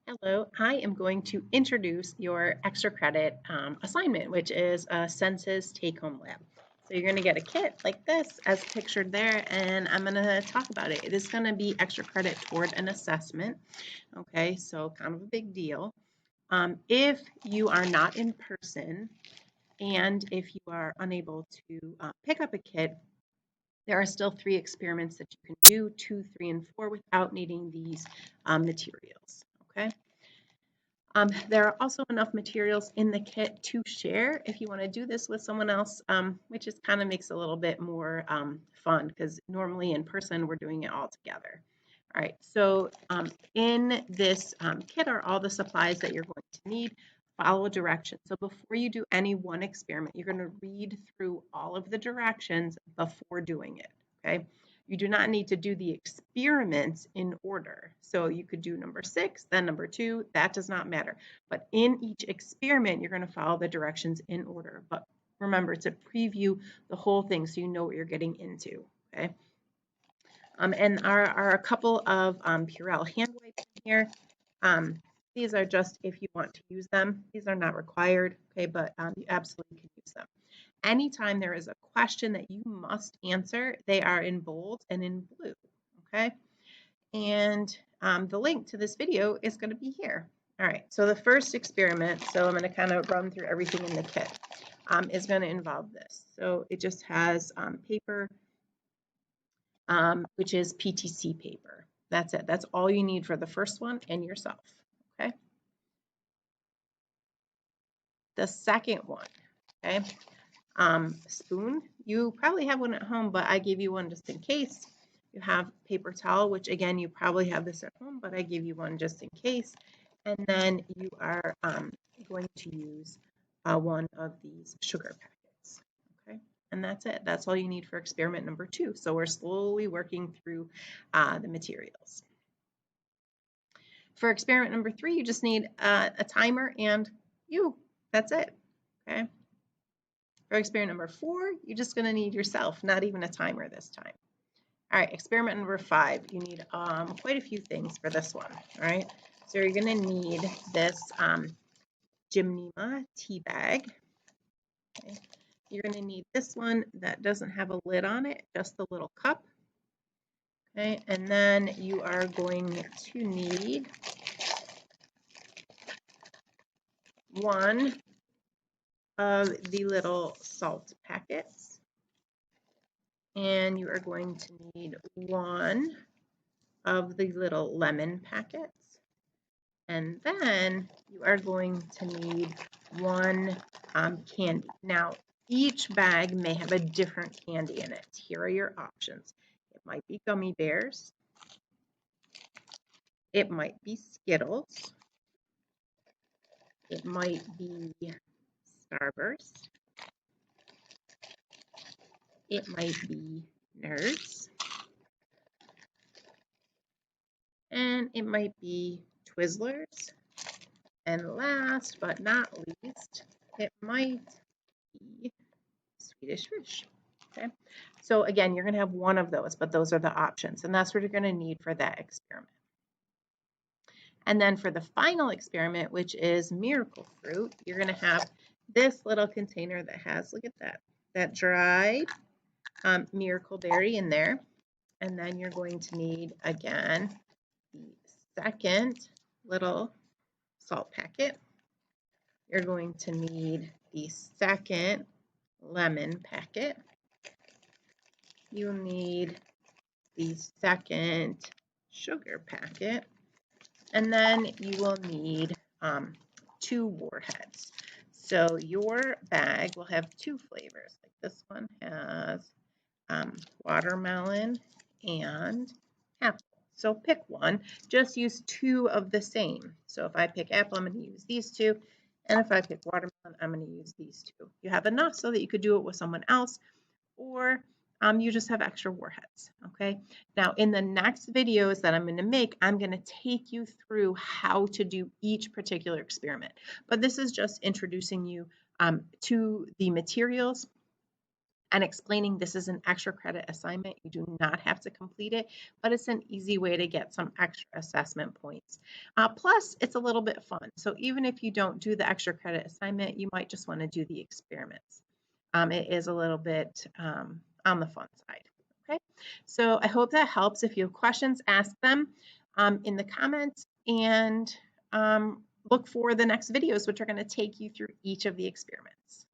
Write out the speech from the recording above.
Hello, I am going to introduce your extra credit assignment, which is a census take-home lab. So you're going to get a kit like this as pictured there, and I'm going to talk about it. It is going to be extra credit toward an assessment. Okay, so kind of a big deal. If you are not in person and if you are unable to pick up a kit, there are still 3 experiments that you can do, 2, 3, and 4, without needing these materials. Okay. There are also enough materials in the kit to share if you want to do this with someone else, which just kind of makes it a little bit more fun because normally in person we're doing it all together. All right, so in this kit are all the supplies that you're going to need. Follow directions. So before you do any one experiment, you're going to read through all of the directions before doing it, okay? You do not need to do the experiments in order. So you could do number 6, then number 2, that does not matter. But in each experiment, you're going to follow the directions in order. But remember to preview the whole thing so you know what you're getting into, okay? And are a couple of Purell hand wipes in here. These are just if you want to use them. These are not required, okay, but you absolutely can use them. Anytime there is a question that you must answer, they are in bold and in blue, okay? And the link to this video is going to be here. All right, so the first experiment, so I'm going to kind of run through everything in the kit, is going to involve this. So it just has paper, which is PTC paper. That's it. That's all you need for the first one and yourself, okay? The second one, okay? Spoon. You probably have one at home, but I gave you one just in case. You have paper towel, which again, you probably have this at home, but I gave you one just in case. And then you are going to use one of these sugar packets, okay? And that's it. That's all you need for experiment number 2. So we're slowly working through the materials. For experiment number 3, you just need a timer and you. That's it, okay? For experiment number 4, you're just going to need yourself, not even a timer this time. All right, experiment number 5, you need quite a few things for this one, all right? So you're going to need this Gymnema tea bag. Okay. You're going to need this one that doesn't have a lid on it, just the little cup. Okay, and then you are going to need one of the little salt packets. And you are going to need one of the little lemon packets. And then you are going to need one candy. Now, each bag may have a different candy in it. Here are your options. It might be gummy bears. It might be Skittles. It might be Starburst. It might be Nerds. And it might be Twizzlers. And last but not least, it might be Swedish Fish. Okay, so again, you're going to have one of those, but those are the options, and that's what you're going to need for that experiment. And then for the final experiment, which is miracle fruit, you're going to have this little container that has, look at that dried miracle berry in there. And then you're going to need, again, the second little salt packet. You're going to need the second lemon packet. You'll need the second sugar packet, and then you will need 2 warheads. So your bag will have 2 flavors. Like this one has watermelon and apple. So pick one. Just use 2 of the same. So if I pick apple, I'm going to use these 2. And if I pick watermelon, I'm going to use these 2. You have enough so that you could do it with someone else, or you just have extra warheads, okay? Now, in the next videos that I'm going to make, I'm going to take you through how to do each particular experiment. But this is just introducing you to the materials and explaining this is an extra credit assignment. You do not have to complete it, but it's an easy way to get some extra assessment points. Plus, it's a little bit fun. So even if you don't do the extra credit assignment, you might just want to do the experiments. It is a little bit on the fun side. Okay, so I hope that helps. If you have questions, ask them in the comments, and look for the next videos, which are going to take you through each of the experiments.